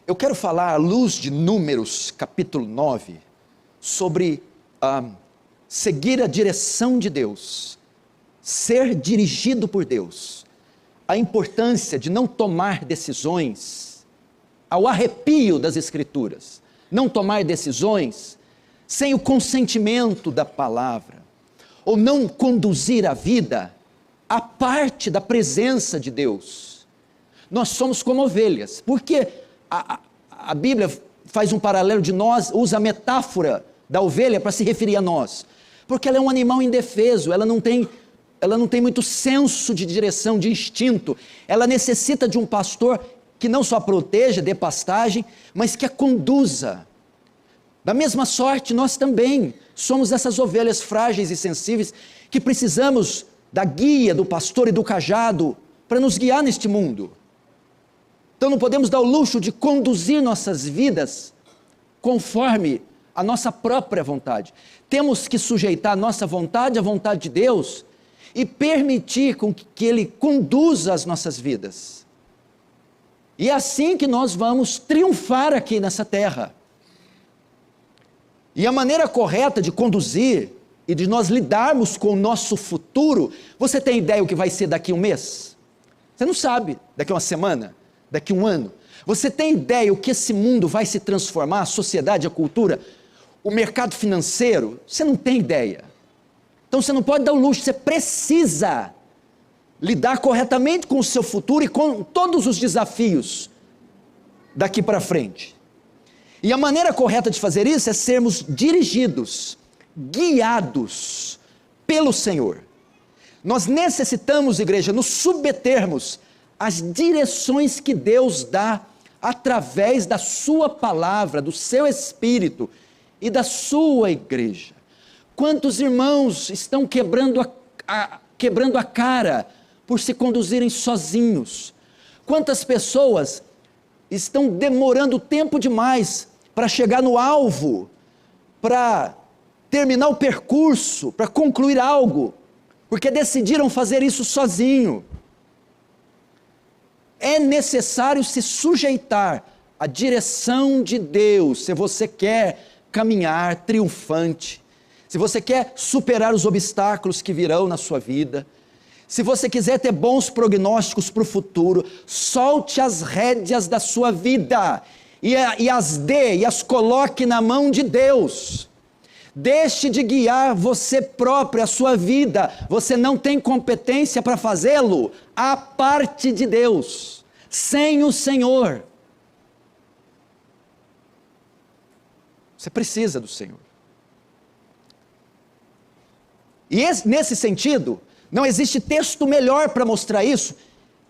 Eu quero falar à luz de Números, capítulo 9, sobre seguir a direção de Deus, ser dirigido por Deus, a importância de não tomar decisões ao arrepio das Escrituras, não tomar decisões sem o consentimento da palavra, ou não conduzir a vida à parte da presença de Deus. Nós somos como ovelhas, porque a Bíblia faz um paralelo de nós, usa a metáfora da ovelha para se referir a nós, porque ela é um animal indefeso, ela não tem muito senso de direção, de instinto, ela necessita de um pastor que não só proteja, dê pastagem, mas que a conduza. Da mesma sorte, nós também somos essas ovelhas frágeis e sensíveis, que precisamos da guia do pastor e do cajado, para nos guiar neste mundo. Então não podemos dar o luxo de conduzir nossas vidas conforme a nossa própria vontade. Temos que sujeitar a nossa vontade à vontade de Deus e permitir que Ele conduza as nossas vidas. E é assim que nós vamos triunfar aqui nessa terra. E a maneira correta de conduzir e de nós lidarmos com o nosso futuro, você tem ideia o que vai ser daqui a um mês? Você não sabe, daqui a uma semana? Daqui a um ano, você tem ideia o que esse mundo vai se transformar, a sociedade, a cultura, o mercado financeiro? Você não tem ideia. Então você não pode dar o luxo, você precisa lidar corretamente com o seu futuro e com todos os desafios daqui para frente. E a maneira correta de fazer isso é sermos dirigidos, guiados pelo Senhor. Nós necessitamos, igreja, nos submetermos as direções que Deus dá através da sua palavra, do seu Espírito e da sua igreja. Quantos irmãos estão quebrando a cara por se conduzirem sozinhos? Quantas pessoas estão demorando tempo demais para chegar no alvo, para terminar o percurso, para concluir algo, porque decidiram fazer isso sozinho? É necessário se sujeitar à direção de Deus, se você quer caminhar triunfante, se você quer superar os obstáculos que virão na sua vida, se você quiser ter bons prognósticos para o futuro, solte as rédeas da sua vida e as coloque na mão de Deus. Deixe de guiar você próprio, a sua vida. Você não tem competência para fazê-lo à parte de Deus, sem o Senhor. Você precisa do Senhor. E nesse sentido, não existe texto melhor para mostrar isso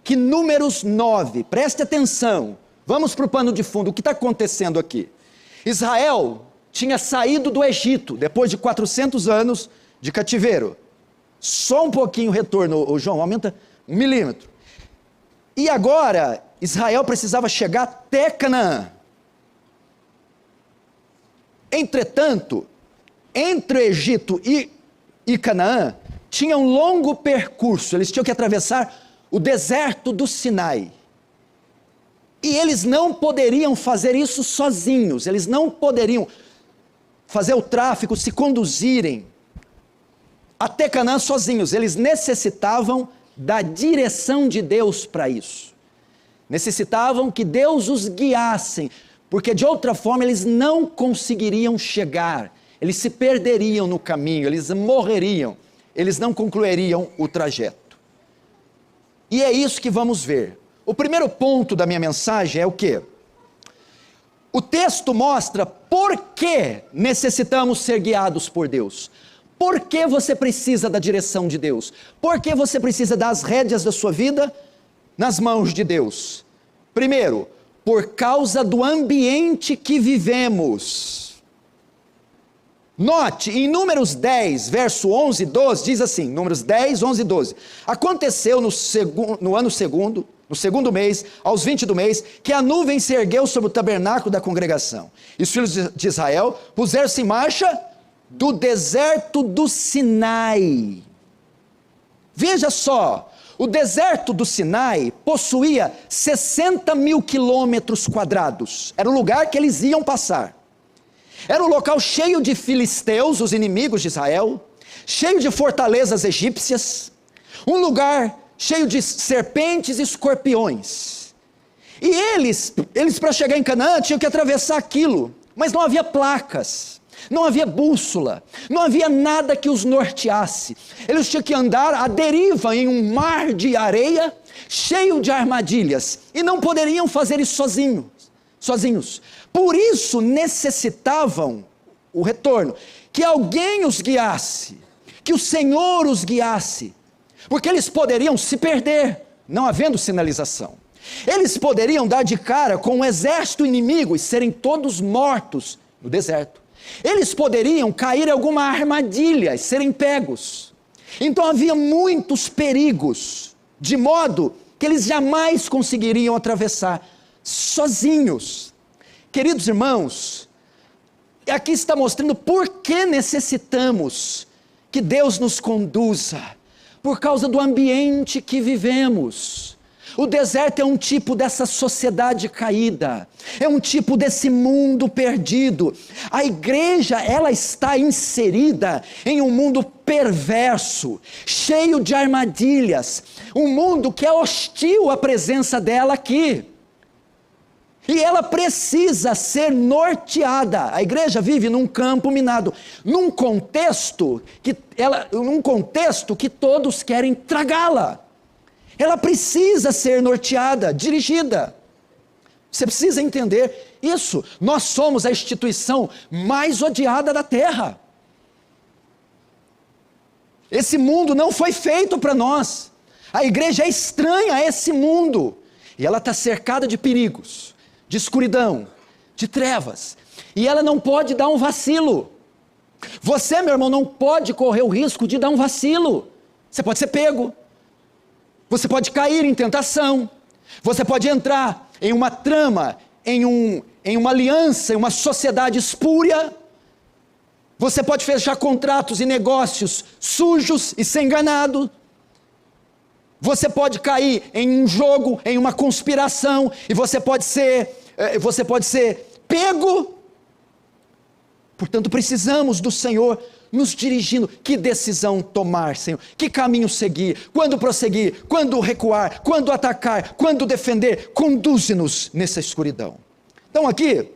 que Números 9. Preste atenção. Vamos para o pano de fundo. O que está acontecendo aqui? Israel tinha saído do Egito, depois de 400 anos de cativeiro. Só um pouquinho o retorno, João, aumenta 1 milímetro. E agora, Israel precisava chegar até Canaã. Entretanto, entre o Egito e Canaã, tinha um longo percurso, eles tinham que atravessar o deserto do Sinai. E eles não poderiam fazer isso sozinhos, eles não poderiam fazer o tráfico, se conduzirem até Canaã sozinhos, eles necessitavam da direção de Deus para isso. Necessitavam que Deus os guiasse, porque de outra forma eles não conseguiriam chegar, eles se perderiam no caminho, eles morreriam, eles não concluiriam o trajeto. E é isso que vamos ver. O primeiro ponto da minha mensagem é o quê? O texto mostra por que necessitamos ser guiados por Deus. Por que você precisa da direção de Deus? Por que você precisa das rédeas da sua vida nas mãos de Deus? Primeiro, por causa do ambiente que vivemos. Note, em Números 10, verso 11 e 12, diz assim, Números 10, 11 e 12. Aconteceu no ano segundo, no segundo mês, aos 20 do mês, que a nuvem se ergueu sobre o tabernáculo da congregação. E os filhos de Israel puseram-se em marcha do deserto do Sinai. Veja só, o deserto do Sinai possuía 60 mil quilômetros quadrados. Era o lugar que eles iam passar. Era um local cheio de filisteus, os inimigos de Israel, cheio de fortalezas egípcias, um lugar cheio de serpentes e escorpiões. E eles para chegar em Canaã tinham que atravessar aquilo, mas não havia placas, não havia bússola, não havia nada que os norteasse. Eles tinham que andar à deriva em um mar de areia, cheio de armadilhas, e não poderiam fazer isso sozinhos. Por isso necessitavam o retorno, que alguém os guiasse, que o Senhor os guiasse, porque eles poderiam se perder, não havendo sinalização. Eles poderiam dar de cara com um exército inimigo e serem todos mortos no deserto. Eles poderiam cair em alguma armadilha e serem pegos. Então havia muitos perigos, de modo que eles jamais conseguiriam atravessar sozinhos. Queridos irmãos, aqui está mostrando por que necessitamos que Deus nos conduza, por causa do ambiente que vivemos. O deserto é um tipo dessa sociedade caída, é um tipo desse mundo perdido. A igreja, ela está inserida em um mundo perverso, cheio de armadilhas, um mundo que é hostil à presença dela aqui. E ela precisa ser norteada. A igreja vive num campo minado, num contexto que todos querem tragá-la. Ela precisa ser norteada, dirigida. Você precisa entender isso. Nós somos a instituição mais odiada da terra. Esse mundo não foi feito para nós. A igreja é estranha a esse mundo. E ela está cercada de perigos, de escuridão, de trevas. E ela não pode dar um vacilo. Você, meu irmão, não pode correr o risco de dar um vacilo. Você pode ser pego. Você pode cair em tentação, você pode entrar em uma trama, em uma aliança, em uma sociedade espúria, você pode fechar contratos e negócios sujos e ser enganado, você pode cair em um jogo, em uma conspiração, e você pode ser pego. Portanto, precisamos do Senhor nos dirigindo. Que decisão tomar, Senhor? Que caminho seguir? Quando prosseguir? Quando recuar? Quando atacar? Quando defender? Conduze-nos nessa escuridão. Então aqui,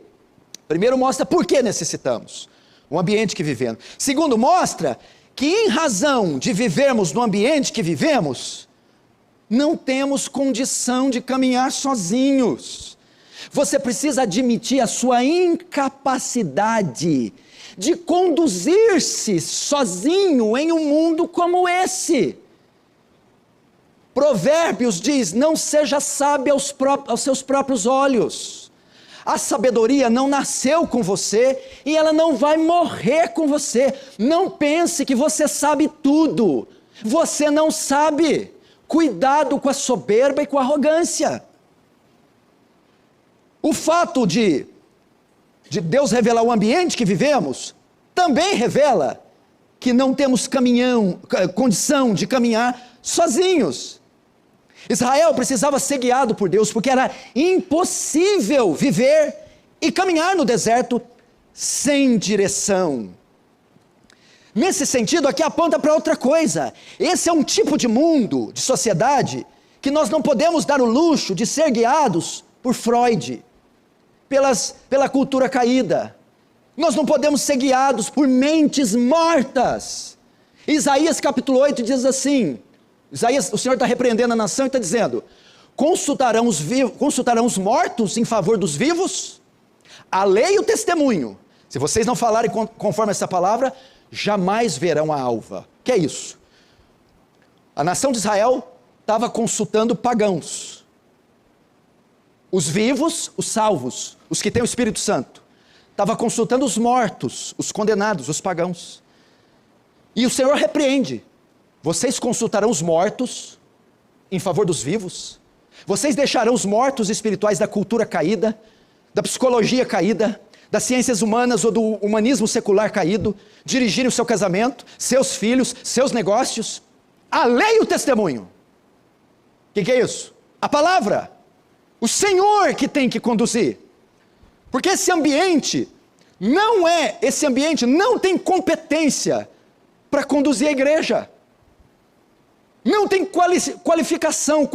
primeiro mostra por que necessitamos o ambiente que vivemos. Segundo, mostra que em razão de vivermos no ambiente que vivemos, não temos condição de caminhar sozinhos. Você precisa admitir a sua incapacidade de conduzir-se sozinho em um mundo como esse. Provérbios diz: não seja sábio aos seus próprios olhos. A sabedoria não nasceu com você e ela não vai morrer com você. Não pense que você sabe tudo. Você não sabe. Cuidado com a soberba e com a arrogância. O fato de Deus revelar o ambiente que vivemos, também revela que não temos condição de caminhar sozinhos. Israel precisava ser guiado por Deus, porque era impossível viver e caminhar no deserto sem direção. Nesse sentido, aqui aponta para outra coisa. Esse é um tipo de mundo, de sociedade, que nós não podemos dar o luxo de ser guiados por Freud, pela cultura caída. Nós não podemos ser guiados por mentes mortas. Isaías capítulo 8 diz assim, o Senhor está repreendendo a nação e está dizendo: consultarão os mortos em favor dos vivos? A lei e o testemunho. Se vocês não falarem conforme essa palavra, jamais verão a alva. O que é isso? A nação de Israel estava consultando pagãos. Os vivos, os salvos, os que têm o Espírito Santo. Estava consultando os mortos, os condenados, os pagãos. E o Senhor repreende: vocês consultarão os mortos em favor dos vivos? Vocês deixarão os mortos espirituais da cultura caída, da psicologia caída, das ciências humanas ou do humanismo secular caído, dirigirem o seu casamento, seus filhos, seus negócios? A lei e o testemunho. O que é isso? A palavra. O Senhor que tem que conduzir. Porque esse ambiente não tem competência para conduzir a igreja. Não tem qualificação,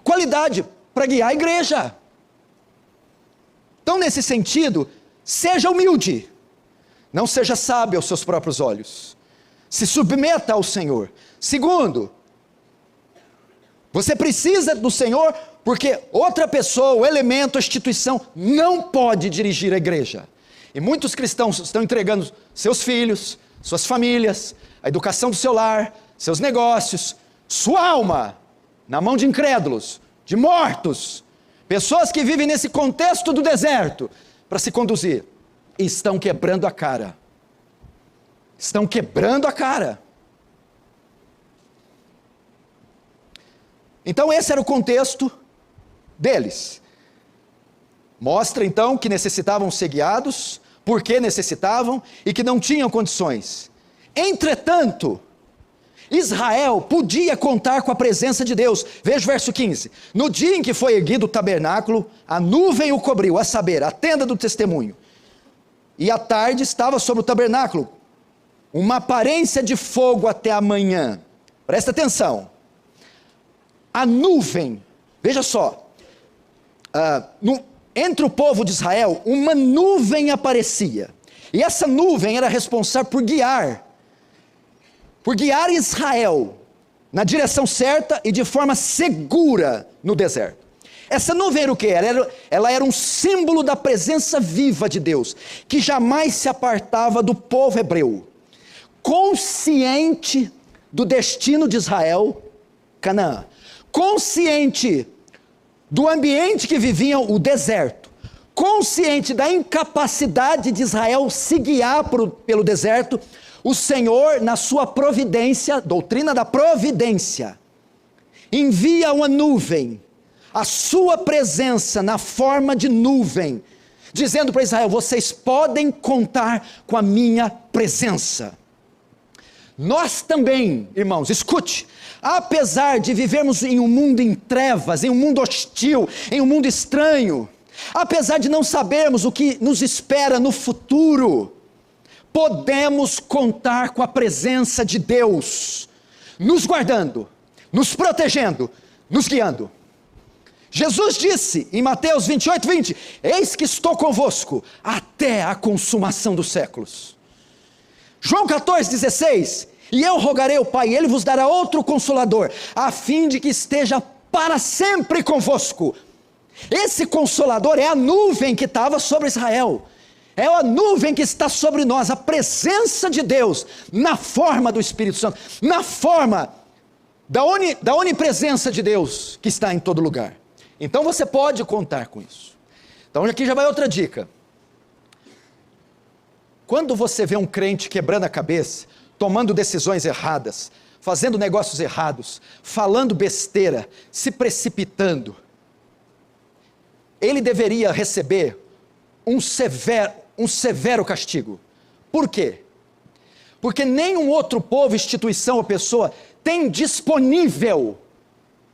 qualidade para guiar a igreja. Então, nesse sentido, seja humilde. Não seja sábio aos seus próprios olhos. Se submeta ao Senhor. Segundo, você precisa do Senhor porque outra pessoa, o elemento, a instituição não pode dirigir a igreja. E muitos cristãos estão entregando seus filhos, suas famílias, a educação do seu lar, seus negócios, sua alma, na mão de incrédulos, de mortos, pessoas que vivem nesse contexto do deserto, para se conduzir, e estão quebrando a cara. Estão quebrando a cara. Então esse era o contexto deles. Mostra então que necessitavam ser guiados, porque necessitavam e que não tinham condições. Entretanto, Israel podia contar com a presença de Deus. Veja o verso 15. No dia em que foi erguido o tabernáculo, a nuvem o cobriu, a saber, a tenda do testemunho. E à tarde estava sobre o tabernáculo uma aparência de fogo até a manhã. Presta atenção. A nuvem, veja só, entre o povo de Israel, uma nuvem aparecia. E essa nuvem era responsável por guiar Israel na direção certa e de forma segura no deserto. Essa nuvem era o que? Ela era um símbolo da presença viva de Deus, que jamais se apartava do povo hebreu. Consciente do destino de Israel, Canaã. Consciente do ambiente que viviam, o deserto. Consciente da incapacidade de Israel se guiar pelo deserto, o Senhor, na sua providência, doutrina da providência, envia uma nuvem, a sua presença na forma de nuvem, dizendo para Israel: vocês podem contar com a minha presença. Nós também, irmãos, escute, apesar de vivermos em um mundo em trevas, em um mundo hostil, em um mundo estranho, apesar de não sabermos o que nos espera no futuro, podemos contar com a presença de Deus, nos guardando, nos protegendo, nos guiando. Jesus disse em Mateus 28:20, eis que estou convosco até a consumação dos séculos. João 14:16, e eu rogarei ao Pai, ele vos dará outro Consolador, a fim de que esteja para sempre convosco. Esse Consolador é a nuvem que estava sobre Israel, é a nuvem que está sobre nós, a presença de Deus, na forma do Espírito Santo, na forma da onipresença de Deus, que está em todo lugar. Então você pode contar com isso. Então aqui já vai outra dica. Quando você vê um crente quebrando a cabeça, tomando decisões erradas, fazendo negócios errados, falando besteira, se precipitando, ele deveria receber um severo castigo. Por quê? Porque nenhum outro povo, instituição ou pessoa tem disponível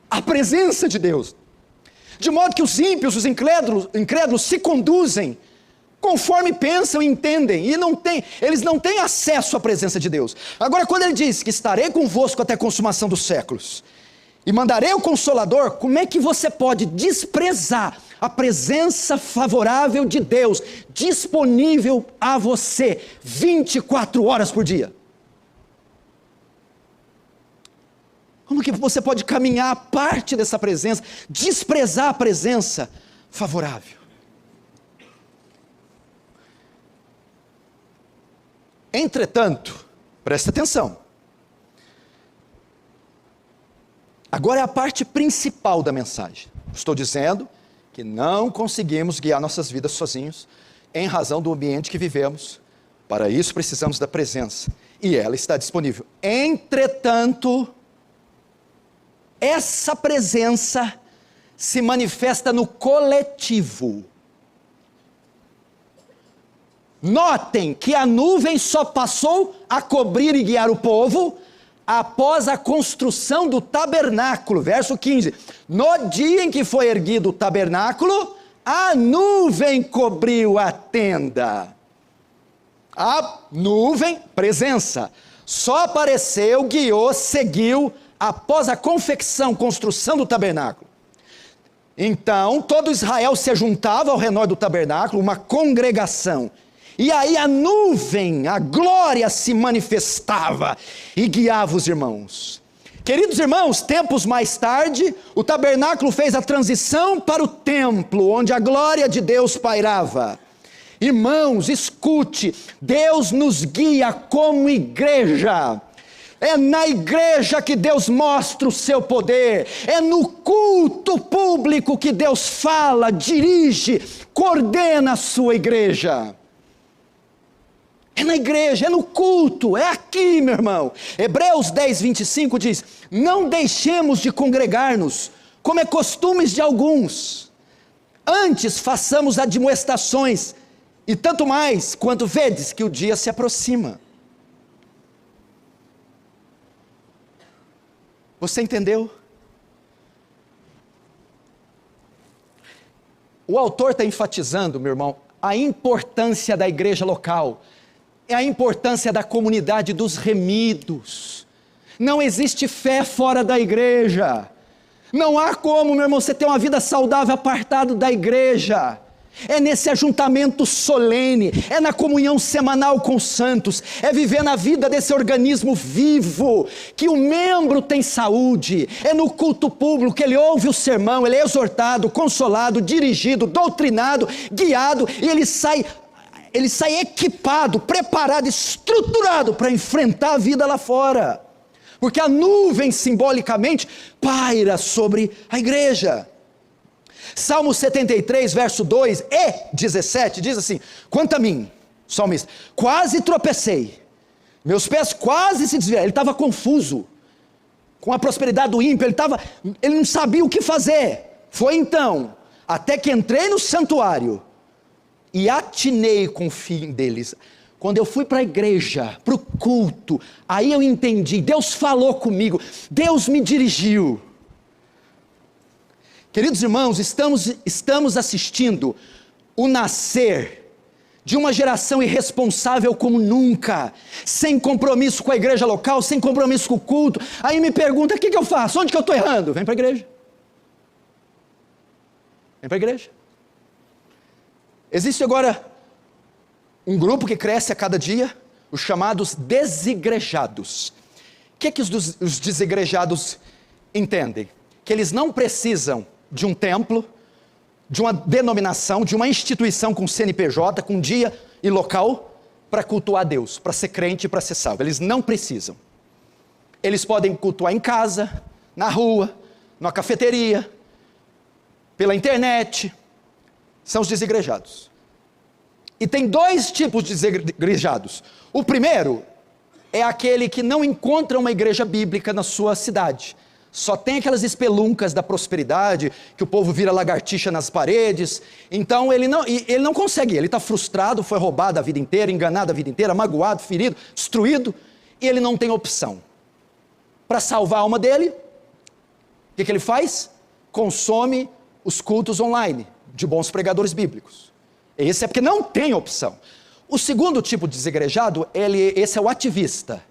a presença de Deus. De modo que os ímpios, os incrédulos se conduzem conforme pensam e entendem, e eles não têm acesso à presença de Deus. Agora, quando ele diz que estarei convosco até a consumação dos séculos, e mandarei o Consolador, como é que você pode desprezar a presença favorável de Deus, disponível a você, 24 horas por dia? Como que você pode caminhar a parte dessa presença, desprezar a presença favorável? Entretanto, presta atenção, agora é a parte principal da mensagem. Estou dizendo que não conseguimos guiar nossas vidas sozinhos, em razão do ambiente que vivemos. Para isso precisamos da presença, e ela está disponível. Entretanto, essa presença se manifesta no coletivo. Notem que a nuvem só passou a cobrir e guiar o povo após a construção do tabernáculo, verso 15, no dia em que foi erguido o tabernáculo, a nuvem cobriu a tenda. A nuvem, presença, só apareceu, guiou, seguiu, após a confecção, construção do tabernáculo. Então, todo Israel se juntava ao redor do tabernáculo, uma congregação. E aí a nuvem, a glória se manifestava e guiava os irmãos. Queridos irmãos, tempos mais tarde, o tabernáculo fez a transição para o templo, onde a glória de Deus pairava. Irmãos, escute, Deus nos guia como igreja. É na igreja que Deus mostra o seu poder, é no culto público que Deus fala, dirige, coordena a sua igreja. É na igreja, é no culto, é aqui, meu irmão. Hebreus 10, 25 diz, não deixemos de congregar-nos, como é costumes de alguns. Antes façamos admoestações, e tanto mais, quando vedes que o dia se aproxima. Você entendeu? O autor está enfatizando, meu irmão, a importância da igreja local. É a importância da comunidade dos remidos. Não existe fé fora da igreja. Não há como, meu irmão, você ter uma vida saudável apartado da igreja. É nesse ajuntamento solene, é na comunhão semanal com os santos, é viver na vida desse organismo vivo, que o membro tem saúde, é no culto público que ele ouve o sermão, ele é exortado, consolado, dirigido, doutrinado, guiado, e ele sai equipado, preparado, estruturado para enfrentar a vida lá fora, porque a nuvem simbolicamente paira sobre a igreja. Salmo 73, verso 2 e 17, diz assim, quanto a mim, salmista, quase tropecei, meus pés quase se desviaram, ele estava confuso, com a prosperidade do ímpio, ele não sabia o que fazer, foi então, até que entrei no santuário, e atinei com o fim deles. Quando eu fui para a igreja, para o culto, aí eu entendi, Deus falou comigo, Deus me dirigiu. Queridos irmãos, estamos assistindo o nascer de uma geração irresponsável como nunca, sem compromisso com a igreja local, sem compromisso com o culto. Aí me pergunta, o que eu faço? Onde que eu estou errando? Vem para a igreja. Vem para a igreja. Existe agora um grupo que cresce a cada dia, os chamados desigrejados. O que os desigrejados entendem? Que eles não precisam de um templo, de uma denominação, de uma instituição com CNPJ, com dia e local, para cultuar Deus, para ser crente e para ser salvo. Eles não precisam. Eles podem cultuar em casa, na rua, numa cafeteria, pela internet. São os desigrejados. E tem dois tipos de desigrejados. O primeiro é aquele que não encontra uma igreja bíblica na sua cidade. Só tem aquelas espeluncas da prosperidade, que o povo vira lagartixa nas paredes. Então ele não consegue, ele está frustrado, foi roubado a vida inteira, enganado a vida inteira, magoado, ferido, destruído, e ele não tem opção. Para salvar a alma dele, o que ele faz? Consome os cultos online, de bons pregadores bíblicos. Esse é porque não tem opção. O segundo tipo de desigrejado, esse é o ativista.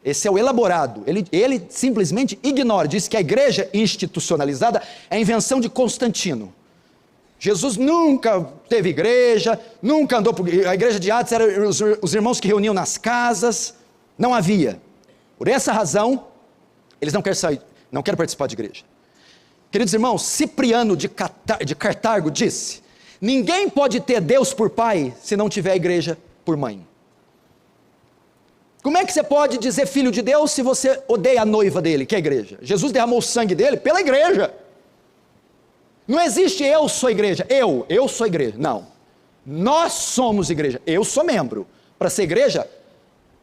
Esse é o elaborado, ele simplesmente ignora, diz que a igreja institucionalizada é a invenção de Constantino. Jesus nunca teve igreja, nunca andou por... A igreja de Atos eram os irmãos que reuniam nas casas, não havia. Por essa razão, eles não querem participar de igreja. Queridos irmãos, Cipriano de Cartago disse, ninguém pode ter Deus por pai se não tiver a igreja por mãe. Como é que você pode dizer filho de Deus se você odeia a noiva dele, que é a igreja? Jesus derramou o sangue dele pela igreja. Não existe eu sou igreja, eu sou igreja. Não. Nós somos igreja. Eu sou membro. Para ser igreja,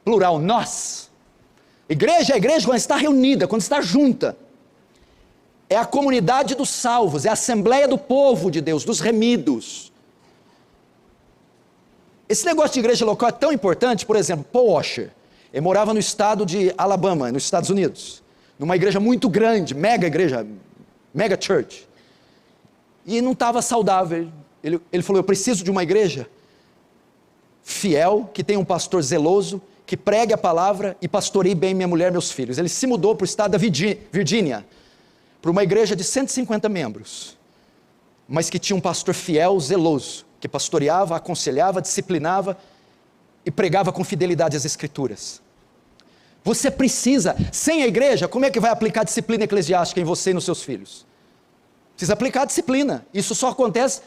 plural, nós. Igreja é igreja quando está reunida, quando está junta. É a comunidade dos salvos, é a assembleia do povo de Deus, dos remidos. Esse negócio de igreja local é tão importante, por exemplo, Paul Washer. Ele morava no estado de Alabama, nos Estados Unidos, numa igreja muito grande, mega igreja, mega church. E não estava saudável. Ele falou, eu preciso de uma igreja fiel, que tenha um pastor zeloso, que pregue a palavra e pastoreie bem minha mulher e meus filhos. Ele se mudou para o estado da Virgínia, para uma igreja de 150 membros, mas que tinha um pastor fiel, zeloso, que pastoreava, aconselhava, disciplinava e pregava com fidelidade as Escrituras. Você precisa, sem a igreja, como é que vai aplicar a disciplina eclesiástica em você e nos seus filhos? Precisa aplicar a disciplina. Isso só acontece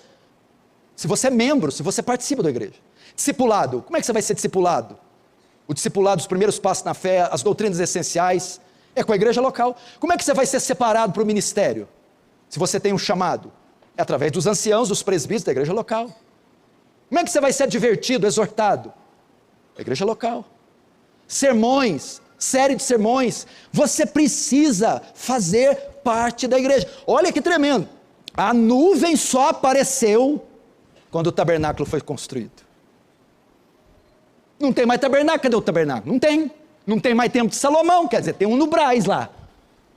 se você é membro, se você participa da igreja. Discipulado, como é que você vai ser discipulado? O discipulado, os primeiros passos na fé, as doutrinas essenciais, é com a igreja local. Como é que você vai ser separado para o ministério? Se você tem um chamado, é através dos anciãos, dos presbíteros da igreja local. Como é que você vai ser advertido, exortado? A igreja local. Sermões, série de sermões, você precisa fazer parte da igreja. Olha que tremendo, a nuvem só apareceu quando o tabernáculo foi construído. Não tem mais tabernáculo, cadê o tabernáculo? Não tem mais templo de Salomão, quer dizer, tem um no Brás lá,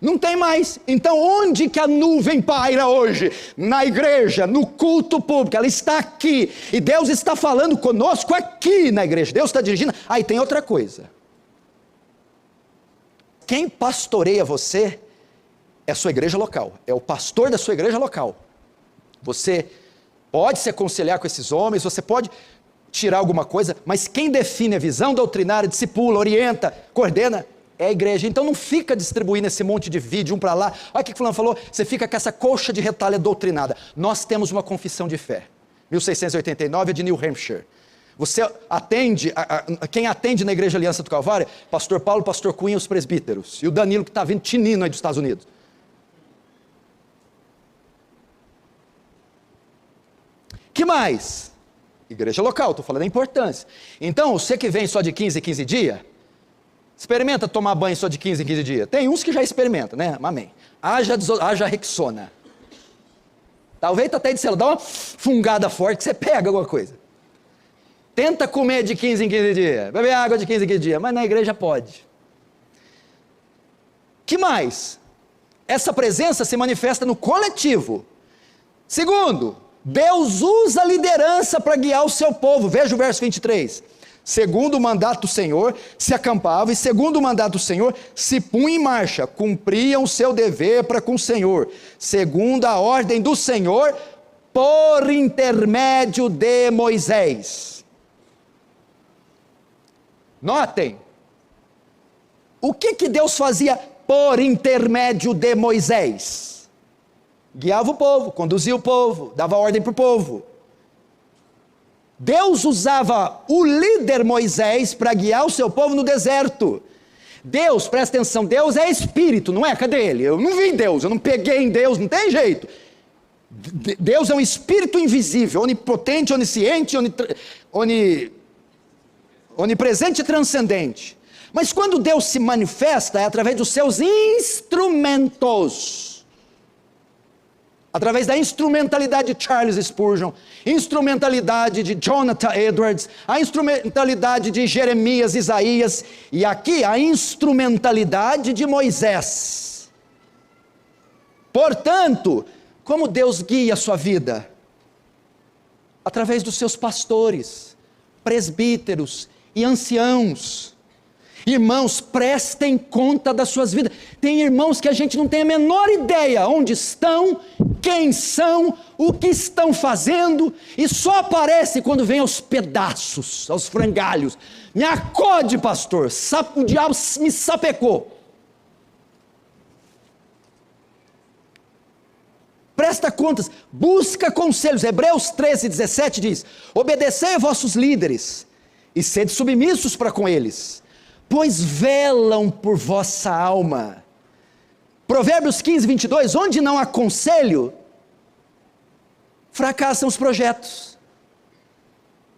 não tem mais. Então onde que a nuvem paira hoje? Na igreja, no culto público, ela está aqui, e Deus está falando conosco aqui na igreja, Deus está dirigindo. Aí tem outra coisa, quem pastoreia você é a sua igreja local, é o pastor da sua igreja local. Você pode se aconselhar com esses homens, você pode tirar alguma coisa, mas quem define a visão doutrinária, discipula, orienta, coordena, é a igreja. Então não fica distribuindo esse monte de vídeo, um para lá, olha o que fulano falou, você fica com essa colcha de retalho doutrinada. Nós temos uma confissão de fé, 1689, é de New Hampshire. Você atende, quem atende na Igreja Aliança do Calvário, pastor Paulo, pastor Cunha e os presbíteros, e o Danilo que está vindo tinino aí dos Estados Unidos. Que mais? Igreja local, estou falando da importância. Então, você que vem só de 15 em 15 dias, experimenta tomar banho só de 15 em 15 dias. Tem uns que já experimentam, né? Amém. Haja Rexona. Talvez até de celular, dá uma fungada forte que você pega alguma coisa. Tenta comer de 15 em 15 dias, beber água de 15 em 15 dias, mas na igreja pode. Que mais? Essa presença se manifesta no coletivo. Segundo, Deus usa a liderança para guiar o seu povo. Veja o verso 23. Segundo o mandato do Senhor, se acampava, e segundo o mandato do Senhor, se punha em marcha, cumpriam o seu dever para com o Senhor, segundo a ordem do Senhor, por intermédio de Moisés. Notem, o que Deus fazia por intermédio de Moisés? Guiava o povo, conduzia o povo, dava ordem para o povo. Deus usava o líder Moisés para guiar o seu povo no deserto. Deus, presta atenção, Deus é espírito, não é? Cadê ele? Eu não vi em Deus, eu não peguei em Deus, não tem jeito. Deus é um espírito invisível, onipotente, onisciente, onipresente e transcendente. Mas quando Deus se manifesta é através dos seus instrumentos. Através da instrumentalidade de Charles Spurgeon, instrumentalidade de Jonathan Edwards, a instrumentalidade de Jeremias, Isaías, e aqui a instrumentalidade de Moisés. Portanto, como Deus guia a sua vida? Através dos seus pastores, presbíteros e anciãos. Irmãos, prestem conta das suas vidas. Tem irmãos que a gente não tem a menor ideia onde estão, quem são, o que estão fazendo, e só aparece quando vem aos pedaços, aos frangalhos. Me acode, pastor, o diabo me sapecou. Presta contas, busca conselhos. Hebreus 13:17 diz: obedecei a vossos líderes e sede submissos para com eles, pois velam por vossa alma. Provérbios 15:22, onde não há conselho, fracassam os projetos,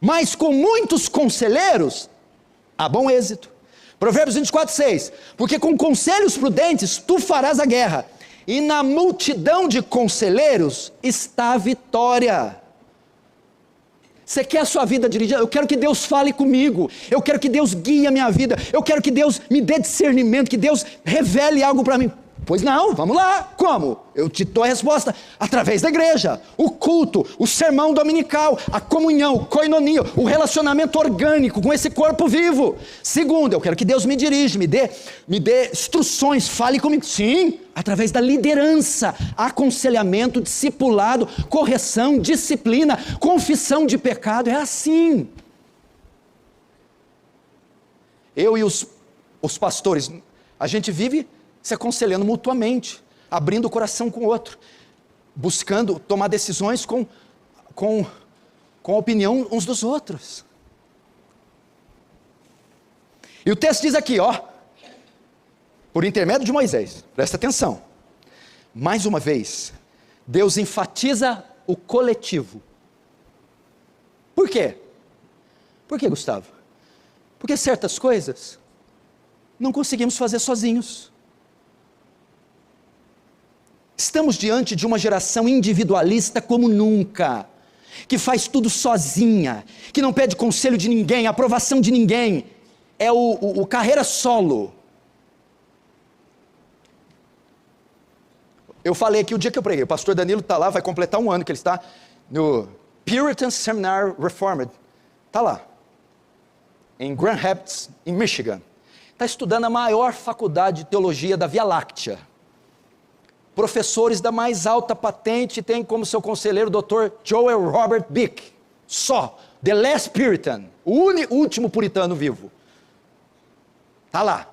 mas com muitos conselheiros, há bom êxito. Provérbios 24:6, porque com conselhos prudentes tu farás a guerra, e na multidão de conselheiros está a vitória. Você quer a sua vida dirigida? Eu quero que Deus fale comigo, eu quero que Deus guie a minha vida, eu quero que Deus me dê discernimento, que Deus revele algo para mim. Pois não, vamos lá, como? Eu te dou a resposta, através da igreja, o culto, o sermão dominical, a comunhão, o koinonia, o relacionamento orgânico com esse corpo vivo. Segundo, eu quero que Deus me dirija, me dê instruções, fale comigo. Sim, através da liderança, aconselhamento, discipulado, correção, disciplina, confissão de pecado, é assim. Eu e os pastores, a gente vive se aconselhando mutuamente, abrindo o coração com o outro, buscando tomar decisões com a opinião uns dos outros. E o texto diz aqui, ó, por intermédio de Moisés, presta atenção, mais uma vez, Deus enfatiza o coletivo. Por quê? Por quê, Gustavo? Porque certas coisas não conseguimos fazer sozinhos. Estamos diante de uma geração individualista como nunca, que faz tudo sozinha, que não pede conselho de ninguém, aprovação de ninguém, é o carreira solo. Eu falei aqui o dia que eu preguei, o pastor Danilo está lá, vai completar um ano que ele está no Puritan Seminar Reformed, está lá, em Grand Rapids, em Michigan, está estudando a maior faculdade de teologia da Via Láctea. Professores da mais alta patente, tem como seu conselheiro o Dr. Joel Robert Bick, só, The Last Puritan, o último puritano vivo, está lá,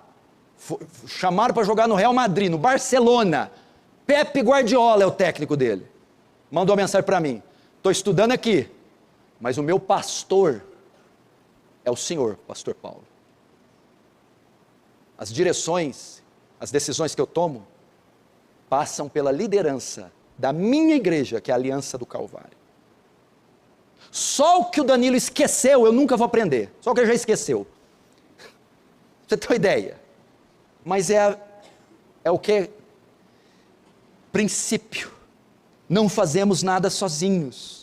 chamaram para jogar no Real Madrid, no Barcelona, Pepe Guardiola é o técnico dele, mandou uma mensagem para mim, estou estudando aqui, mas o meu pastor é o senhor, pastor Paulo, as direções, as decisões que eu tomo, passam pela liderança da minha igreja, que é a Aliança do Calvário. Só o que o Danilo esqueceu, eu nunca vou aprender. Só o que ele já esqueceu. Você tem uma ideia? Mas é o que? Princípio. Não fazemos nada sozinhos.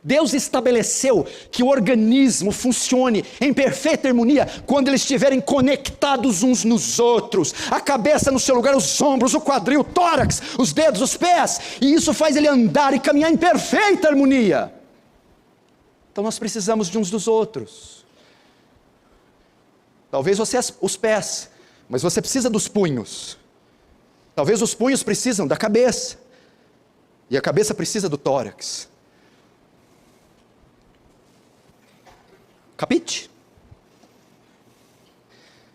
Deus estabeleceu que o organismo funcione em perfeita harmonia quando eles estiverem conectados uns nos outros, a cabeça no seu lugar, os ombros, o quadril, o tórax, os dedos, os pés, e isso faz ele andar e caminhar em perfeita harmonia. Então nós precisamos de uns dos outros. Talvez você os pés, mas você precisa dos punhos. Talvez os punhos precisam da cabeça, e a cabeça precisa do tórax. Capite?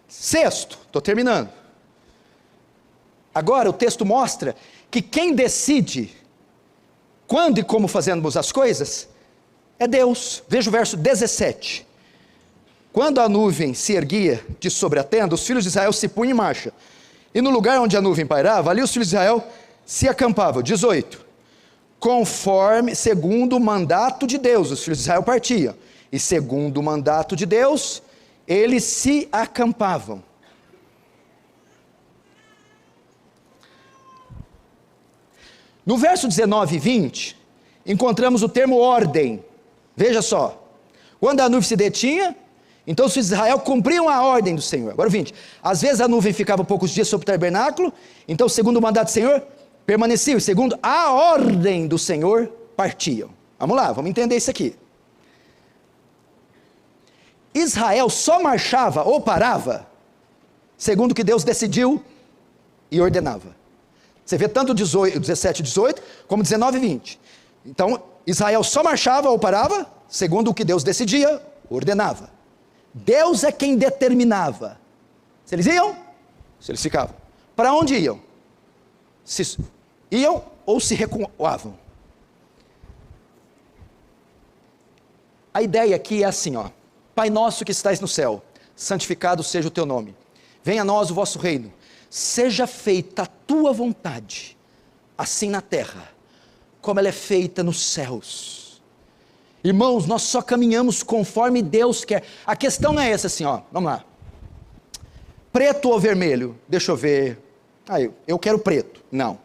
Sexto, estou terminando. Agora o texto mostra que quem decide quando e como fazemos as coisas é Deus. Veja o verso 17. Quando a nuvem se erguia de sobre a tenda, os filhos de Israel se punham em marcha. E no lugar onde a nuvem pairava, ali os filhos de Israel se acampavam. 18. Segundo o mandato de Deus, os filhos de Israel partiam. E segundo o mandato de Deus, eles se acampavam. No verso 19 e 20, encontramos o termo ordem. Veja só, quando a nuvem se detinha, então os filhos de Israel cumpriam a ordem do Senhor. Agora 20, às vezes a nuvem ficava poucos dias sobre o tabernáculo, então segundo o mandato do Senhor, permaneciam, e segundo a ordem do Senhor, partiam. Vamos lá, vamos entender isso aqui. Israel só marchava ou parava segundo o que Deus decidiu e ordenava. Você vê tanto 17 e 18 como 19 e 20. Então Israel só marchava ou parava segundo o que Deus decidia, ordenava. Deus é quem determinava se eles iam, se eles ficavam. Para onde iam? Se iam ou se recuavam. A ideia aqui é assim, ó. Pai nosso que estais no céu, santificado seja o teu nome. Venha a nós o vosso reino. Seja feita a tua vontade, assim na terra, como ela é feita nos céus. Irmãos, nós só caminhamos conforme Deus quer. A questão não é essa assim, ó. Vamos lá. Preto ou vermelho? Deixa eu ver. Eu quero preto. Não.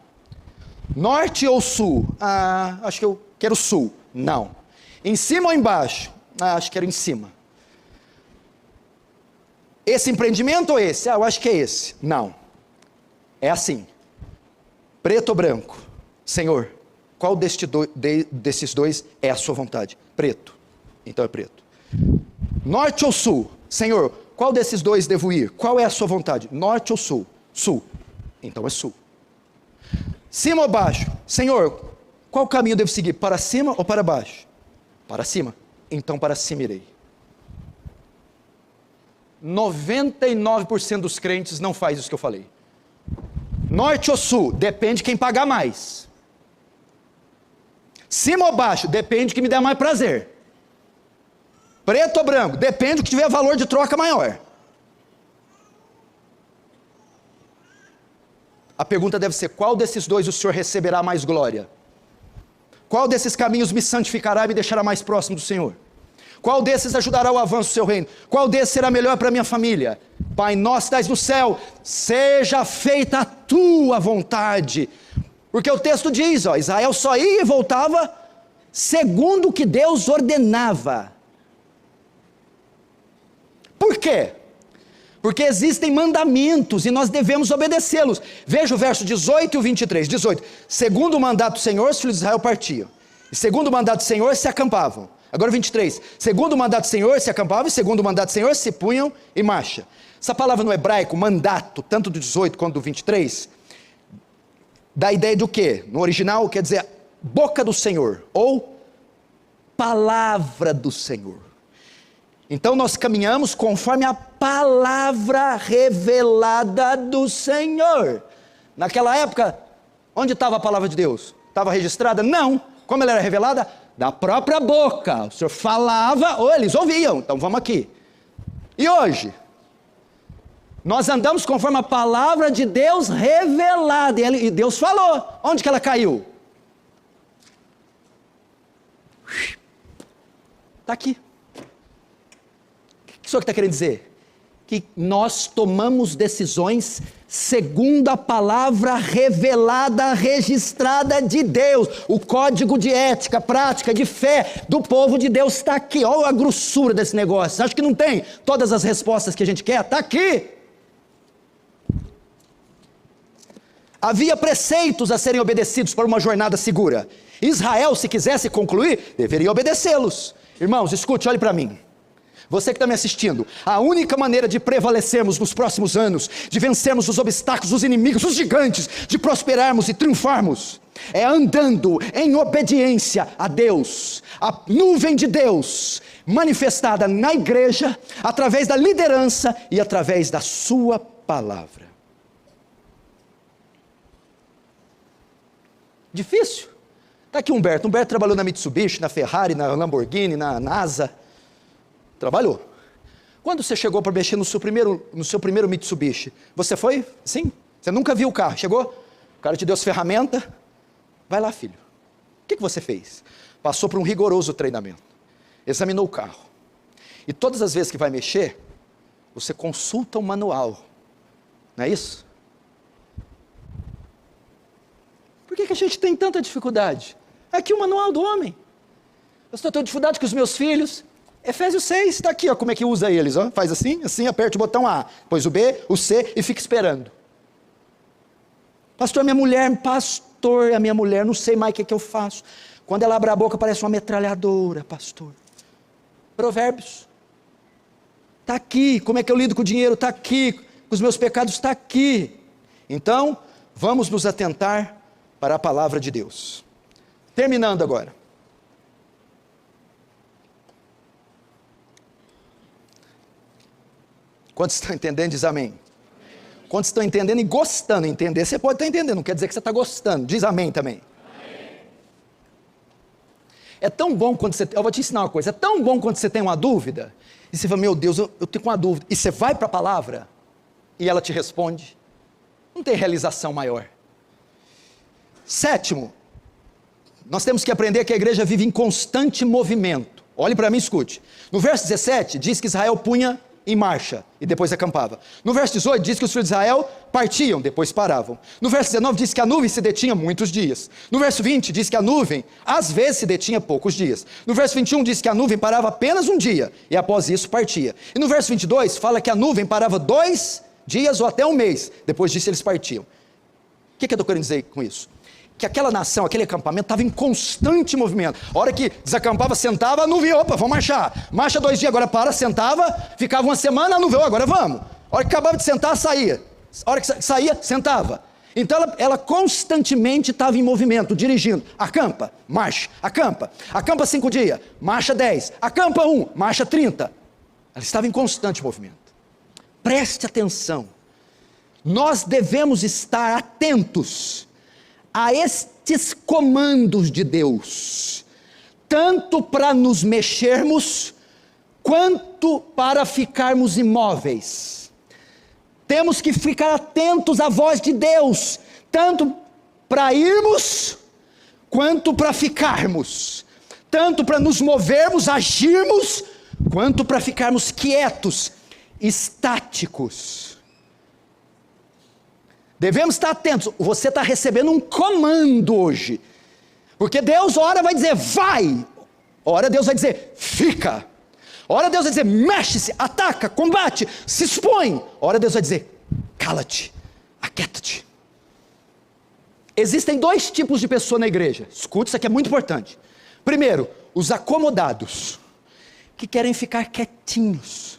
Norte ou sul? Acho que eu quero sul. Não. Em cima ou embaixo? Acho que era em cima. Esse empreendimento ou esse? Eu acho que é esse. Não. É assim. Preto ou branco? Senhor, qual desses dois é a sua vontade? Preto. Então é preto. Norte ou sul? Senhor, qual desses dois devo ir? Qual é a sua vontade? Norte ou sul? Sul. Então é sul. Cima ou baixo? Senhor, qual caminho devo seguir? Para cima ou para baixo? Para cima. Então para cima irei. 99% dos crentes não faz isso que eu falei. Norte ou sul? Depende de quem pagar mais. Cima ou baixo? Depende de quem me der mais prazer. Preto ou branco? Depende do que tiver valor de troca maior. A pergunta deve ser: qual desses dois o Senhor receberá mais glória? Qual desses caminhos me santificará e me deixará mais próximo do Senhor? Qual desses ajudará o avanço do seu reino? Qual desses será melhor para a minha família? Pai nosso que estás no céu, seja feita a tua vontade. Porque o texto diz, Israel só ia e voltava segundo o que Deus ordenava. Por quê? Porque existem mandamentos e nós devemos obedecê-los. Veja o verso 18 e o 23. 18. Segundo o mandato do Senhor, os filhos de Israel partiam. E segundo o mandato do Senhor, se acampavam. Agora 23. Segundo o mandato do Senhor, se acampavam. E segundo o mandato do Senhor, se punham em marcha. Essa palavra no hebraico, mandato, tanto do 18 quanto do 23, dá a ideia do quê? No original quer dizer boca do Senhor, ou palavra do Senhor. Então nós caminhamos conforme a palavra revelada do Senhor. Naquela época, onde estava a palavra de Deus? Estava registrada? Não. Como ela era revelada? Da própria boca. O Senhor falava, ou eles ouviam. Então vamos aqui. E hoje? Nós andamos conforme a palavra de Deus revelada. E Deus falou. Onde que ela caiu? Está aqui. O que o Senhor está querendo dizer? Que nós tomamos decisões segundo a palavra revelada, registrada de Deus. O código de ética, prática, de fé do povo de Deus está aqui. Olha a grossura desse negócio. Acho que não tem todas as respostas que a gente quer? Está aqui. Havia preceitos a serem obedecidos para uma jornada segura. Israel, se quisesse concluir, deveria obedecê-los. Irmãos, escute, olhe para mim. Você que está me assistindo, a única maneira de prevalecermos nos próximos anos, de vencermos os obstáculos, os inimigos, os gigantes, de prosperarmos e triunfarmos, é andando em obediência a Deus, a nuvem de Deus, manifestada na igreja, através da liderança e através da sua palavra. Difícil? Está aqui Humberto. Humberto trabalhou na Mitsubishi, na Ferrari, na Lamborghini, na NASA. Trabalhou. Quando você chegou para mexer no seu primeiro Mitsubishi, você foi? Sim? Você nunca viu o carro. Chegou? O cara te deu as ferramentas. Vai lá, filho. O que você fez? Passou por um rigoroso treinamento. Examinou o carro. E todas as vezes que vai mexer, você consulta o manual. Não é isso? Por que a gente tem tanta dificuldade? Aqui o manual do homem. Eu estou tendo dificuldade com os meus filhos. Efésios 6, está aqui, como é que usa eles. Faz assim, assim, aperte o botão A, depois o B, o C e fica esperando. Pastor, a minha mulher, não sei mais o que eu faço. Quando ela abre a boca parece uma metralhadora, pastor. Provérbios. Está aqui, como é que eu lido com o dinheiro? Está aqui, com os meus pecados, está aqui. Então, vamos nos atentar para a palavra de Deus. Terminando agora. Quantos estão entendendo, diz amém. Quantos estão entendendo e gostando? Entender, você pode estar entendendo, não quer dizer que você está gostando. Diz amém também. Amém. É tão bom quando eu vou te ensinar uma coisa, é tão bom quando você tem uma dúvida, e você fala, meu Deus, eu tenho uma dúvida, e você vai para a palavra, e ela te responde. Não tem realização maior. Sétimo, nós temos que aprender que a igreja vive em constante movimento. Olhe para mim, escute. No verso 17, diz que Israel punha em marcha, e depois acampava. No verso 18 diz que os filhos de Israel partiam, depois paravam. No verso 19 diz que a nuvem se detinha muitos dias. No verso 20 diz que a nuvem, às vezes, se detinha poucos dias. No verso 21 diz que a nuvem parava apenas um dia, e após isso partia. E no verso 22 fala que a nuvem parava 2 dias ou até um mês, depois disso eles partiam. O que eu estou querendo dizer com isso? Que aquela nação, aquele acampamento estava em constante movimento. A hora que desacampava, sentava, a nuvem, opa, vamos marchar. Marcha 2 dias, agora para, sentava, ficava uma semana, a nuvem, agora vamos. A hora que acabava de sentar, saía. A hora que saía, sentava. Então ela constantemente estava em movimento, dirigindo. Acampa, marcha, acampa. Acampa 5 dias, marcha 10. Acampa 1, marcha 30. Ela estava em constante movimento. Preste atenção. Nós devemos estar atentos a estes comandos de Deus, tanto para nos mexermos, quanto para ficarmos imóveis. Temos que ficar atentos à voz de Deus, tanto para irmos, quanto para ficarmos, tanto para nos movermos, agirmos, quanto para ficarmos quietos, estáticos. Devemos estar atentos. Você está recebendo um comando hoje, porque Deus ora vai dizer vai, ora Deus vai dizer fica, ora Deus vai dizer mexe-se, ataca, combate, se expõe, ora Deus vai dizer cala-te, aquieta-te. Existem 2 tipos de pessoa na igreja, escute, isso aqui é muito importante. Primeiro, os acomodados, que querem ficar quietinhos,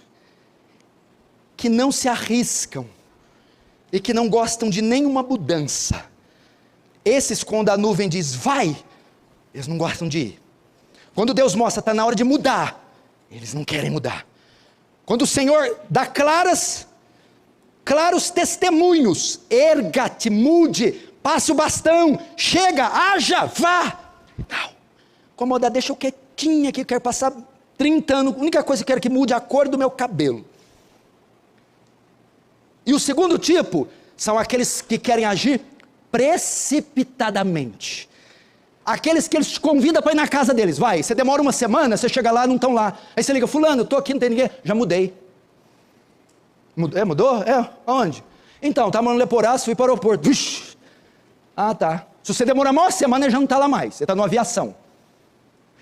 que não se arriscam, e que não gostam de nenhuma mudança. Esses, quando a nuvem diz vai, eles não gostam de ir. Quando Deus mostra, está na hora de mudar, eles não querem mudar. Quando o Senhor dá claros testemunhos, erga-te, mude, passe o bastão, chega, haja, vá. Não, acomodar, deixa eu quietinho aqui, eu quero passar 30 anos, a única coisa que eu quero que mude é a cor do meu cabelo. E o segundo tipo, são aqueles que querem agir precipitadamente. Aqueles que eles convidam para ir na casa deles. Vai, você demora uma semana, você chega lá, não estão lá. Aí você liga, fulano, eu estou aqui, não tem ninguém. Já mudei. Mudou? Aonde? Então, estava no Leporaço, fui para o aeroporto. Vixe. Ah, tá. Se você demorar uma semana, ele já não está lá mais. Você está numa aviação.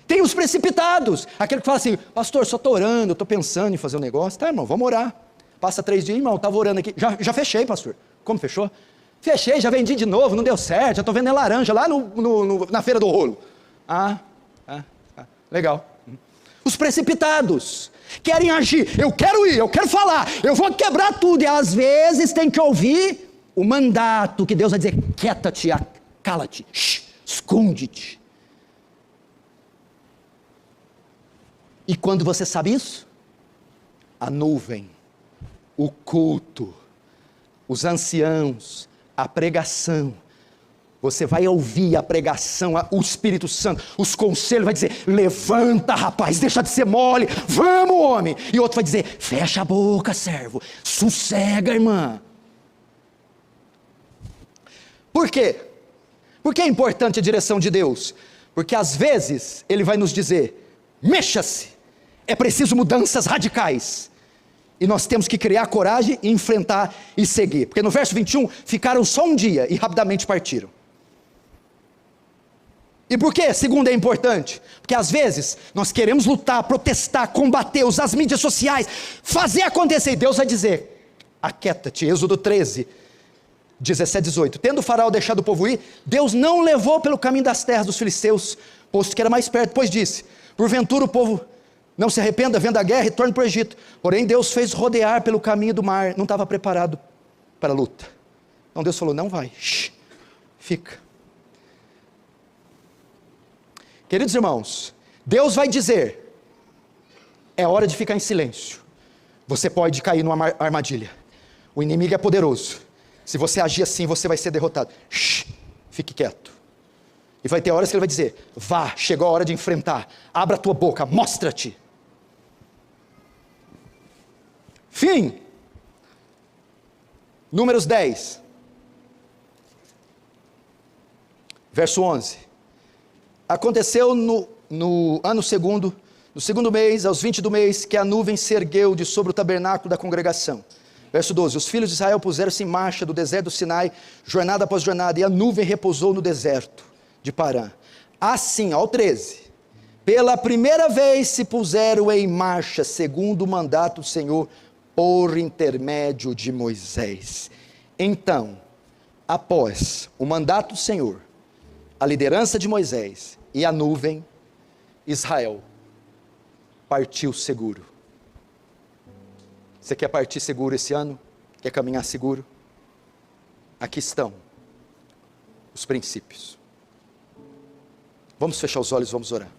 Tem os precipitados. Aquele que fala assim, pastor, só estou orando, estou pensando em fazer um negócio. Tá, irmão, vamos orar. Passa 3 dias, irmão, estava orando aqui. Já fechei, pastor. Como fechou? Fechei, já vendi de novo, não deu certo. Já estou vendendo laranja lá na feira do rolo. Legal. Os precipitados querem agir. Eu quero ir, eu quero falar, eu vou quebrar tudo. E às vezes tem que ouvir o mandato que Deus vai dizer: quieta-te, cala-te, esconde-te. E quando você sabe isso? A nuvem, o culto, os anciãos, a pregação, você vai ouvir a pregação, o Espírito Santo, os conselhos, vai dizer: levanta, rapaz, deixa de ser mole, vamos, homem. E outro vai dizer: fecha a boca, servo, sossega, irmã. Por quê? Por que é importante a direção de Deus? Porque às vezes Ele vai nos dizer: mexa-se, é preciso mudanças radicais. E nós temos que criar coragem e enfrentar e seguir. Porque no verso 21, ficaram só um dia e rapidamente partiram. E por que, segundo, é importante? Porque às vezes nós queremos lutar, protestar, combater, usar as mídias sociais, fazer acontecer. E Deus vai dizer: aquieta-te. Êxodo 13, 17, 18. Tendo o faraó deixado o povo ir, Deus não levou pelo caminho das terras dos filisteus, posto que era mais perto, pois disse: porventura o povo não se arrependa, vendo a guerra e torne para o Egito. Porém Deus fez rodear pelo caminho do mar, não estava preparado para a luta. Então Deus falou: não vai, fica. Queridos irmãos, Deus vai dizer: é hora de ficar em silêncio. Você pode cair numa armadilha. O inimigo é poderoso. Se você agir assim, você vai ser derrotado. Fique quieto. E vai ter horas que Ele vai dizer: vá, chegou a hora de enfrentar. Abra a tua boca, mostra-te. Fim. Números 10. Verso 11. Aconteceu no ano segundo No segundo mês, aos 20 do mês, que a nuvem se ergueu de sobre o tabernáculo da congregação. Verso 12, os filhos de Israel puseram-se em marcha do deserto do Sinai, jornada após jornada, e a nuvem repousou no deserto de Parã. Assim, ao 13, pela primeira vez se puseram em marcha, segundo o mandato do Senhor, por intermédio de Moisés. Então, após o mandato do Senhor, a liderança de Moisés e a nuvem, Israel partiu seguro. Você quer partir seguro esse ano? Quer caminhar seguro? Aqui estão os princípios. Vamos fechar os olhos, vamos orar.